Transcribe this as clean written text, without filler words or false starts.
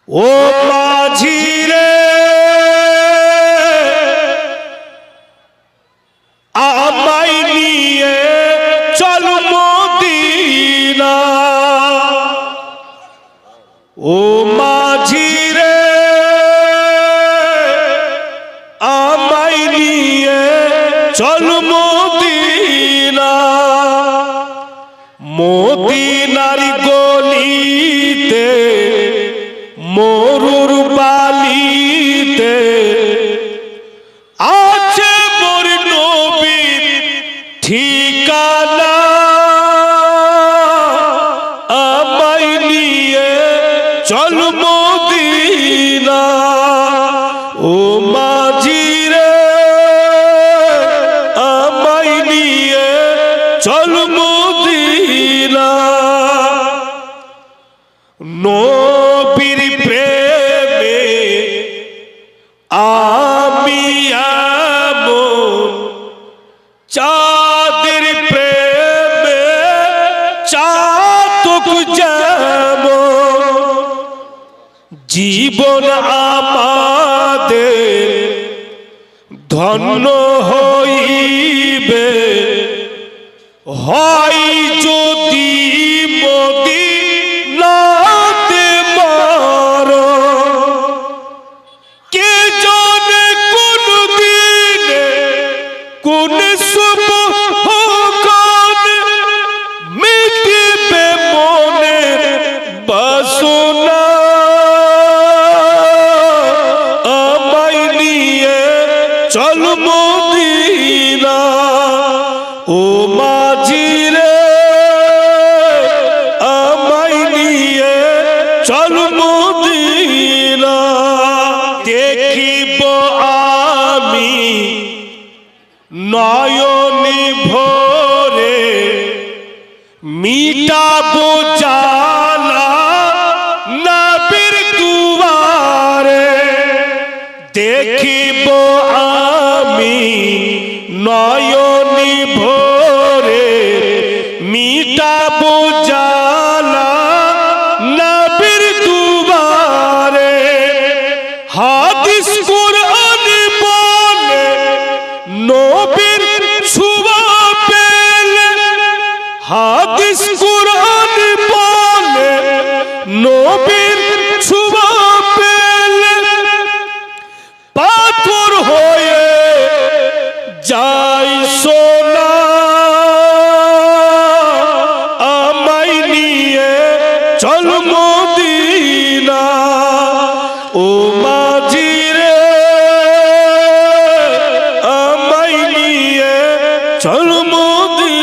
ও মাঝি রে আমায় নিয়ে চল মদিনা। ও মাঝি রে আমায় নিয়ে চল মদিনা। মদিনার গলিতে মরুর বালিতে আছে মোর নবীর ঠিকানা। আমায় নিয়ে চল মদিনা। ও মাঝি রে আমায় নিয়ে চল মদিনা। নবীর প্রেমে আমি এমন, চাঁদের প্রেমে চাতক যেমন। জীবন আমাদের ধন্য হইবে হয় যদি মদিনাতে মরণ। কে জানে কোন দিনে কোন শুভক্ষণে মিটিবে মনের বাসনা। আমায় নিয়ে চল মদিনা। ও মাঝি রে আমায় নিয়ে চল মদিনা। দেখিব আমি নয়নি ভোরে মিটাবো জ্বালা নবীর দুয়ারে। দেখিব আমি নয়নি ভোরে মিটাবো জ্বালা নবীর দুয়ারে। হাদিস কুরআন বলে নবীর ছোঁয়া পেলে। হাদিস কুরআন বলে নবীর ছোঁয়া পেলে পাথর হয়ে যায় সোনা। আমায় নিয়ে চল মদিনা। ও মাঝি রে আমায় নিয়ে চল মদিনা।